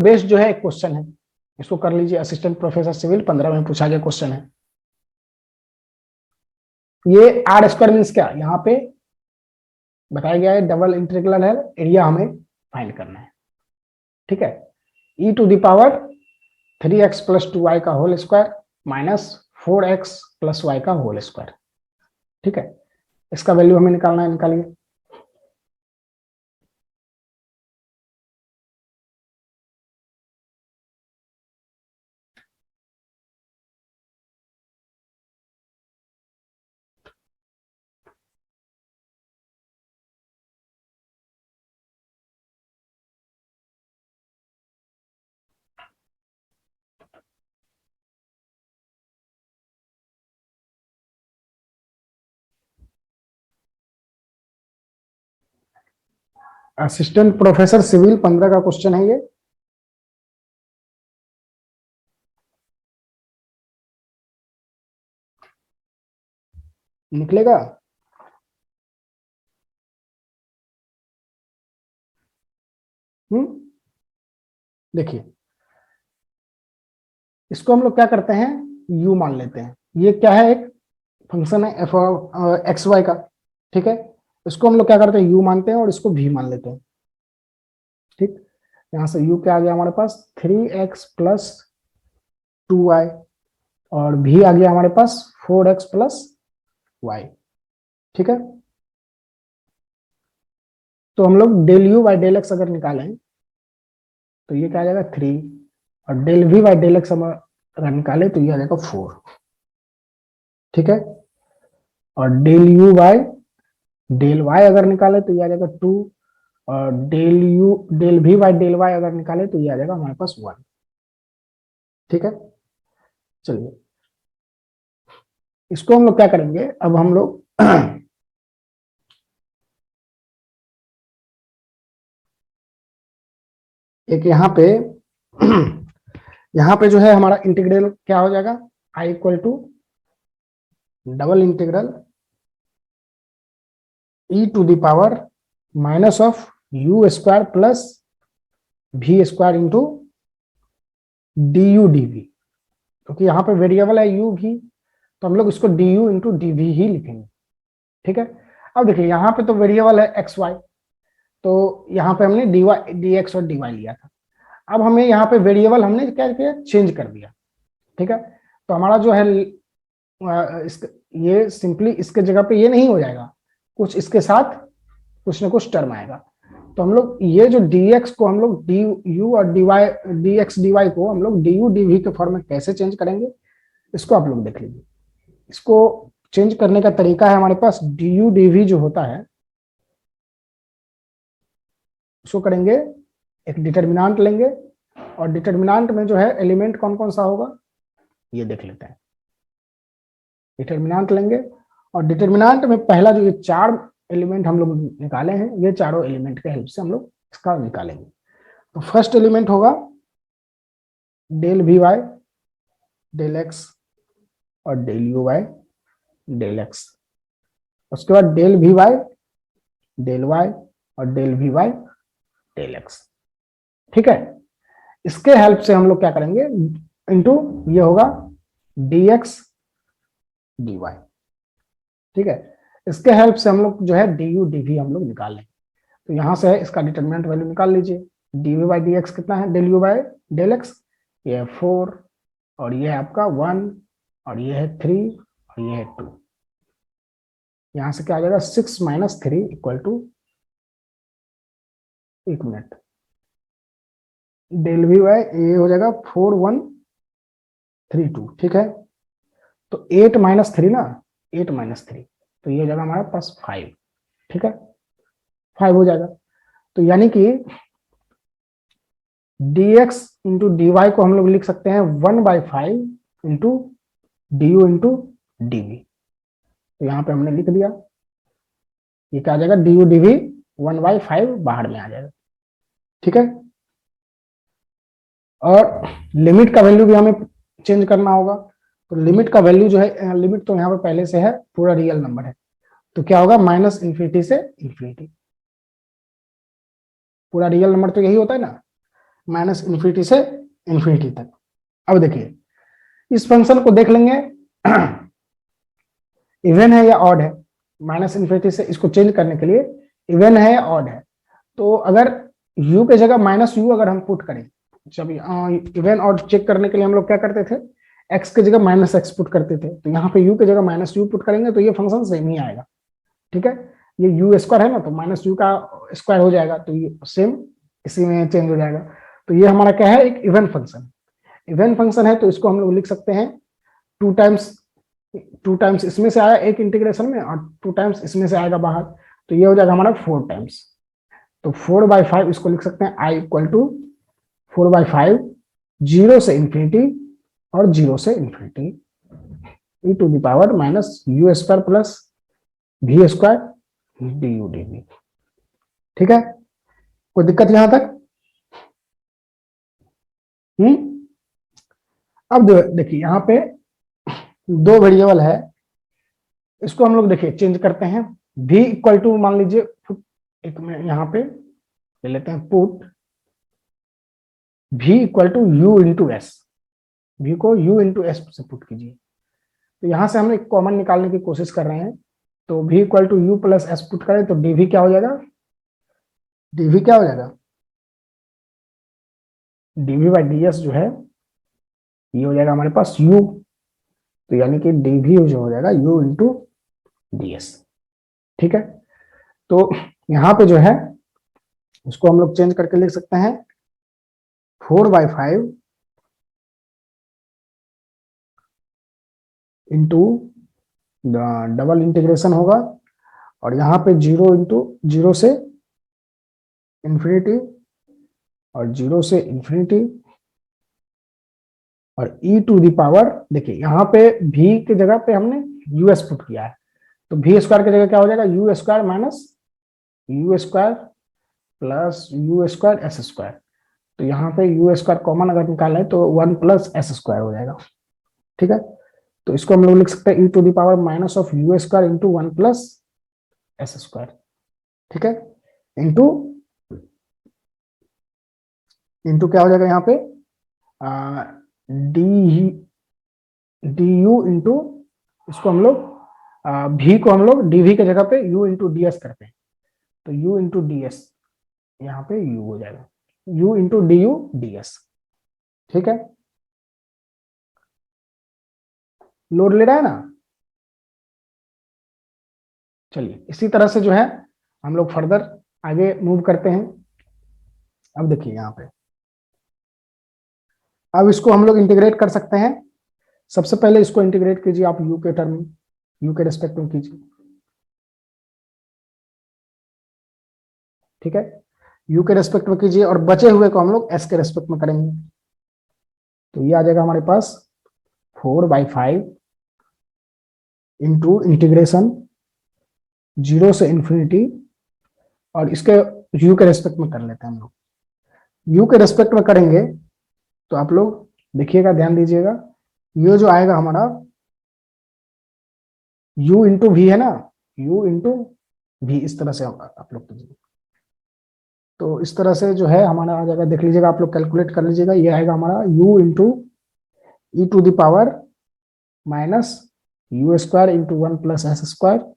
Based जो है एक क्वेश्चन है, इसको कर लीजिए। असिस्टेंट प्रोफेसर सिविल 15 में पूछा गया क्वेश्चन है। ये आर स्क्वायर मीन्स क्या, यहाँ पे बताया गया है डबल इंटीग्रल है, एरिया हमें फाइंड करना है। ठीक है, e to the power 3x plus 2y का whole square minus 4x plus y का होल स्क्वायर। ठीक है, इसका वैल्यू हमें निकालना है, निकालिए। असिस्टेंट प्रोफेसर सिविल 15 का क्वेश्चन है ये। निकलेगा। देखिए, इसको हम लोग क्या करते हैं, u मान लेते हैं। ये क्या है, एक फंक्शन है एफ एक्स वाई का। ठीक है, इसको हम लोग क्या करते हैं, u मानते हैं और इसको v मान लेते हैं। ठीक, यहां से u क्या आ गया हमारे पास 3x प्लस 2y, और v आ गया हमारे पास 4x प्लस y। ठीक है, तो हम लोग del u by del x अगर निकालें तो ये क्या आ जाएगा 3, और del v by del x अगर निकाले तो ये आ जाएगा 4। ठीक है, और del u by del y अगर निकाले तो ये आ जाएगा 2, और del v by del y अगर निकाले तो ये आ जाएगा हमारे पास 1। ठीक है, चलिए इसको हम लोग क्या करेंगे, अब हम लोग एक यहाँ पे जो है हमारा इंटीग्रल क्या हो जाएगा, i equal to double integral e to the power minus of u square plus v square into d u d v, क्योंकि यहाँ पे वेरिएबल है u भी, तो हम लोग इसको d u into d v ही लिखेंगे। ठीक है, अब देखिए यहाँ पे तो वेरिएबल है एक्स वाई, तो यहाँ पे हमने डी वाई डी एक्स और डी वाई लिया था। अब हमें यहाँ पे वेरिएबल हमने क्या किया, चेंज कर दिया। ठीक है, तो हमारा जो है ये सिंपली इसके जगह पे ये नहीं हो जाएगा, कुछ इसके साथ कुछ ना कुछ टर्म आएगा। तो हम लोग ये जो dx को हम लोग डी यू और डी वाई dx dy को हम लोग डी यू डी वी के फॉर्म में कैसे चेंज करेंगे, इसको आप लोग देख लीजिए। इसको चेंज करने का तरीका है हमारे पास, डी यू डी वी जो होता है उसको करेंगे, एक डिटर्मिनांट लेंगे, और डिटर्मिनांट में जो है एलिमेंट कौन कौन सा होगा ये देख लेते हैं। डिटर्मिनांट लेंगे, और डिटर्मिनांट में पहला जो ये 4 एलिमेंट हम लोग निकाले हैं, ये चारों एलिमेंट के हेल्प से हम लोग इसका निकालेंगे। तो फर्स्ट एलिमेंट होगा del v y del x और del u y del x, उसके बाद del v y del y और del v y del x. ठीक है, इसके हेल्प से हम लोग क्या करेंगे, इंटू ये होगा डी एक्स डी वाई। ठीक है, इसके हेल्प से हम लोग जो है डी यू डी वी हम लोग निकाल लेंगे। तो यहां से है इसका डिटर्मिनेंट वैल्यू निकाल लीजिए। D v by d x कितना है, del u by del x, ये है 4, और ये है आपका 1, और ये है 3, और ये है 2। यहां से क्या आ जाएगा 6 माइनस 3 इक्वल टू, एक मिनट, डेल वी बाई ये हो जाएगा 4 1 3 2। ठीक है, तो 8 माइनस 3 ना, 8 माइनस 3, तो ये हो जाएगा हमारे पास 5। ठीक है, 5 हो जाएगा। तो यानी कि dx इंटू डी वाई को हम लोग लिख सकते हैं 1/5 into d u into d v. तो यहाँ पे हमने लिख दिया, ये क्या आ जाएगा डी यू डी वी 1/5 बाहर में आ जाएगा। ठीक है, और लिमिट का वैल्यू भी हमें चेंज करना होगा। तो लिमिट का वैल्यू जो है, लिमिट तो यहाँ पे पहले से है, पूरा रियल नंबर है, तो क्या होगा माइनस इन्फिनिटी से इन्फिनिटी। पूरा रियल नंबर तो यही होता है ना, माइनस इन्फिनिटी से इन्फिनिटी तक। अब देखिए इस फंक्शन को देख लेंगे इवन है या ऑड है, माइनस इन्फिनिटी से इसको चेंज करने के लिए इवन है या ऑड है। तो अगर u के जगह माइनस यू अगर हम पुट करें, जब इवन ऑड चेक करने के लिए हम लोग क्या करते थे, x के जगह माइनस एक्स पुट करते थे, तो यहाँ पे u के जगह माइनस यू पुट करेंगे तो ये फंक्शन सेम ही आएगा। ठीक है, ये यू स्क्वायर है ना, तो माइनस यू का स्क्वायर हो जाएगा, तो ये सेम इसी में चेंज हो जाएगा। तो ये हमारा क्या है, एक इवन फंक्शन। इवन फंक्शन है तो इसको हम लोग लिख सकते हैं टू टाइम्स इसमें से आया एक इंटीग्रेशन में और टू टाइम्स इसमें से आएगा बाहर, तो ये हो जाएगा हमारा 4 टाइम्स। तो 4/5 इसको लिख सकते हैं i इक्वल टू 4/5 0 से इंफिनिटी और 0 से infinity e to the power minus u square plus v square d u d v. ठीक है, कोई दिक्कत यहां तक? अब देखिए यहाँ पे दो वेरिएबल है, इसको हम लोग देखिए चेंज करते हैं। v इक्वल टू मान लीजिए एक में यहाँ पे ले लेते हैं put v equal to u into s, v को u इंटू एस से पुट कीजिए। तो यहां से हम एक कॉमन निकालने की कोशिश कर रहे हैं, तो v equal to u plus s put करें तो dv क्या हो जाएगा, dv क्या हो जाएगा, dv बाई ds जो है ये हो जाएगा हमारे पास u, तो यानी कि dv जो हो जाएगा u इंटू ds। ठीक है, तो यहाँ पे जो है उसको हम लोग चेंज करके लिख सकते हैं 4/5 इंटू डबल इंटीग्रेशन होगा, और यहाँ पे 0 इंटू 0 से इंफिनिटी और 0 से इंफिनिटी और e टू द पावर, देखिए यहाँ पे v की जगह पे हमने us पुट किया है, तो v स्क्वायर की जगह क्या हो जाएगा, u square minus u square plus you square S square. तो यहाँ पे यू स्क्वायर कॉमन अगर निकालें तो 1 प्लस एस स्क्वायर हो जाएगा। ठीक है, तो इसको हम लोग लिख सकते हैं e to the power minus of u square into 1 plus s square. ठीक है, इंटू इंटू क्या हो जाएगा यहाँ पे डी यू इंटू, इसको हम लोग भी को हम लोग डी वी के जगह पे u इंटू डी एस करते हैं, तो u इंटू डी एस यहाँ पे u हो जाएगा, u into d u D S. ठीक है, लोड ले रहा है ना। चलिए इसी तरह से जो है हम लोग फर्दर आगे मूव करते हैं। अब देखिए यहाँ पे अब इसको हम लोग इंटीग्रेट कर सकते हैं। सबसे पहले इसको इंटीग्रेट कीजिए आप u के टर्म, u के रेस्पेक्ट में कीजिए। ठीक है, u के रेस्पेक्ट में कीजिए और बचे हुए को हम लोग s के रेस्पेक्ट में करेंगे, तो ये आ जाएगा हमारे पास 4/5 इंटू इंटीग्रेशन 0 से इंफिनिटी, और इसके u के रेस्पेक्ट में कर लेते हैं हम लोग। u के रेस्पेक्ट में करेंगे तो आप लोग देखिएगा, ध्यान दीजिएगा, ये जो आएगा हमारा u इंटू वी है ना, u इंटू वी, इस तरह से आप लोग कीजिए। तो इस तरह से जो है हमारा आ जाएगा, देख लीजिएगा आप लोग, कैलकुलेट कर लीजिएगा, ये आएगा हमारा u into e to the power minus u square into 1 plus s square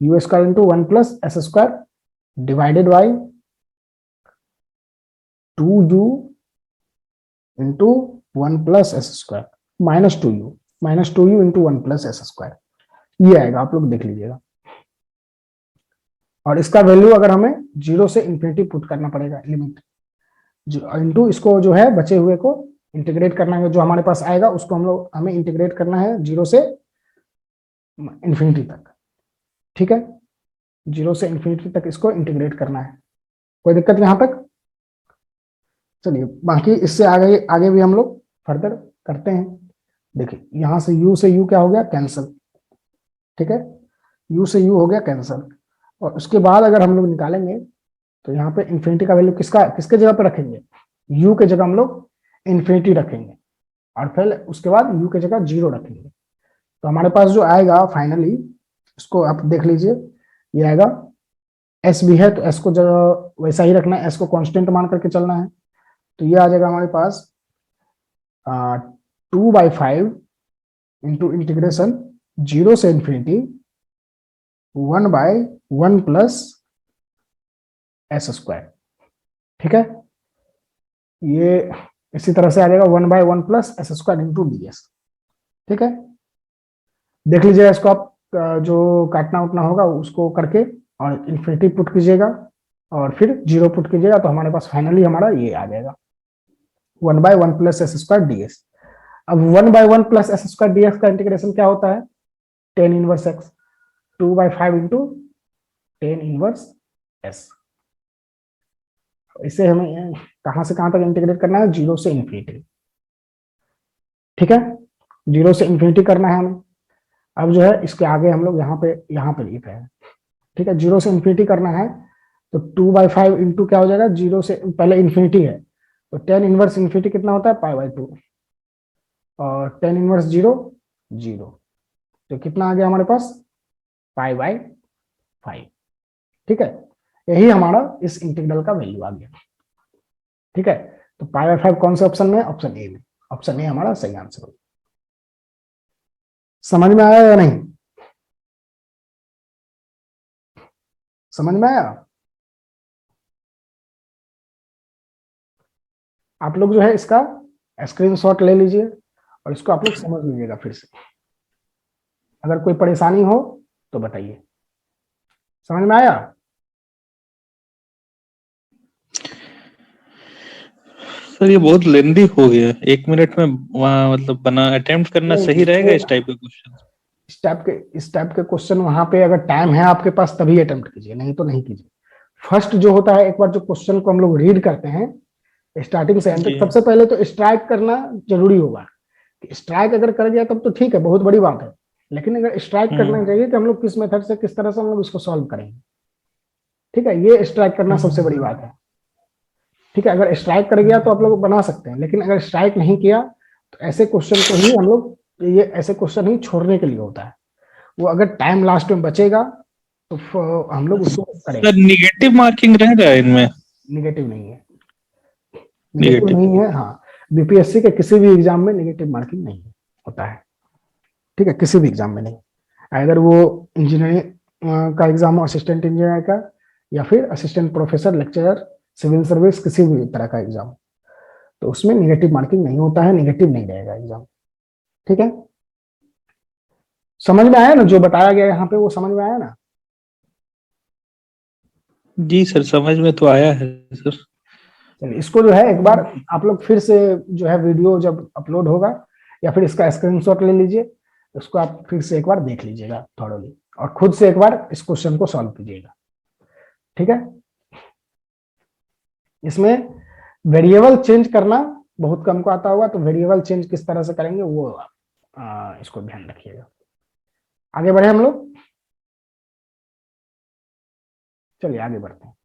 u square into 1 plus s square divided by 2u into 1 plus s square minus two u into 1 plus s square, ये आएगा, आप लोग देख लीजिएगा। और इसका value अगर हमें 0 से इंफिनिटी पुट करना पड़ेगा, लिमिट इंटू इसको जो है बचे हुए को इंटीग्रेट करना है, जो हमारे पास आएगा उसको हमें इंटीग्रेट करना है 0 से इंफिनिटी तक। ठीक है, 0 से इंफिनिटी तक इसको इंटीग्रेट करना है। कोई दिक्कत यहां तक? चलिए बाकी इससे आगे आगे भी हम लोग फर्दर करते हैं। देखिए यहां से u क्या हो गया, कैंसिल। ठीक है, u से u हो गया कैंसिल, और उसके बाद अगर हम लोग निकालेंगे तो यहाँ पे इंफिनिटी का वैल्यू किसके जगह पे रखेंगे, u के जगह हम लोग इंफिनिटी रखेंगे, और फिर उसके बाद u के जगह 0 रखेंगे। तो हमारे पास जो आएगा फाइनली इसको आप देख लीजिए, ये आएगा एस भी है तो एस को जो वैसा ही रखना है, एस को कांस्टेंट मान करके चलना है। तो ये आ जाएगा हमारे पास 2/5 इंटू इंटीग्रेशन 0 से इंफिनिटी 1/1 प्लस एस स्क्वायर। ठीक है, ये इसी तरह से आ जाएगा 1/1 plus s square into D S. ठीक है, देख लीजिएगा इसको आप, जो काटना उतना होगा उसको करके और इन्फिनिटी पुट कीजिएगा और फिर 0 पुट कीजिएगा, तो हमारे पास फाइनली हमारा ये आ जाएगा 1/1 plus s square D S. अब 1/1 plus s square D x का इंटीग्रेशन क्या होता है, tan inverse x, 2/5 into tan inverse S. इसे हमें कहां से कहां तक इंटीग्रेट करना है, 0 से इंफिनिटी। ठीक है, 0 से इंफिनिटी करना है हमें। अब जो है इसके आगे हम लोग यहाँ पे लिख रहे हैं। ठीक है, 0 से इंफिनिटी करना है तो 2/5 इंटू क्या हो जाएगा, 0 से पहले इंफिनिटी है तो टेन इनवर्स इंफिनिटी कितना होता है, π/2, और टेन इनवर्स 0 0, तो कितना आ गया हमारे पास, π/5। ठीक है, यही हमारा इस इंटीग्रल का वैल्यू आ गया। ठीक है, तो π/5 कौन से ऑप्शन में, ऑप्शन ए में। ऑप्शन ए हमारा सही आंसर होगा। समझ में आया या नहीं, समझ में आया? आप लोग जो है इसका स्क्रीनशॉट ले लीजिए और इसको आप लोग समझ लीजिएगा फिर से। अगर कोई परेशानी हो तो बताइए। समझ में आया? सर ये बहुत लेंदी हो गया, 1 मिनट में वहाँ मतलब बना अटेम्प्ट करना सही रहेगा इस टाइप के क्वेश्चन? इस टाइप के क्वेश्चन वहां पे अगर टाइम है आपके पास तभी अटेम्प्ट कीजिए, नहीं तो नहीं कीजिए। फर्स्ट जो होता है, एक बार जो क्वेश्चन को हम लोग रीड करते हैं स्टार्टिंग से एंड तक, सबसे पहले तो स्ट्राइक करना जरूरी होगा। स्ट्राइक अगर कर गया तब तो ठीक है, बहुत बड़ी बात है। लेकिन अगर स्ट्राइक करना चाहिए कि हम लोग किस मेथड से, किस तरह से हम लोग इसको सॉल्व करेंगे। ठीक है, ये स्ट्राइक करना सबसे बड़ी बात है। ठीक है, अगर स्ट्राइक कर गया तो आप लोग बना सकते हैं, लेकिन अगर स्ट्राइक नहीं किया तो ऐसे क्वेश्चन को ही हम लोग, ये ऐसे क्वेश्चन ही छोड़ने के लिए होता है। वो अगर टाइम लास्ट में बचेगा तो हम लोग उसको करेंगे। सर निगेटिव मार्किंग रह रहा है इनमें? निगेटिव नहीं है, निगेटिव नहीं है। हाँ, बीपीएससी के किसी भी एग्जाम में निगेटिव मार्किंग नहीं होता है। ठीक है, किसी भी एग्जाम में नहीं, अगर वो इंजीनियरिंग का एग्जाम हो, असिस्टेंट इंजीनियर का, या फिर assistant professor, lecturer, civil service, किसी भी तरह का एग्जाम, तो उसमें निगेटिव मार्किंग नहीं होता है, निगेटिव नहीं रहेगा एग्जाम। ठीक है, समझ में आया ना जो बताया गया यहाँ पे, वो समझ में आया ना? जी सर समझ में तो आया है सर। चलिए, इसको जो है एक बार आप लोग फिर से जो है वीडियो जब अपलोड होगा या फिर इसका स्क्रीनशॉट ले लीजिए, इसको आप फिर से एक बार देख लीजिएगा थॉरोली, और खुद से एक बार इस क्वेश्चन को सॉल्व कीजिएगा। ठीक है, इसमें वेरिएबल चेंज करना बहुत कम को आता होगा, तो वेरिएबल चेंज किस तरह से करेंगे वो इसको ध्यान रखिएगा। आगे बढ़े हम लोग, चलिए आगे बढ़ते हैं।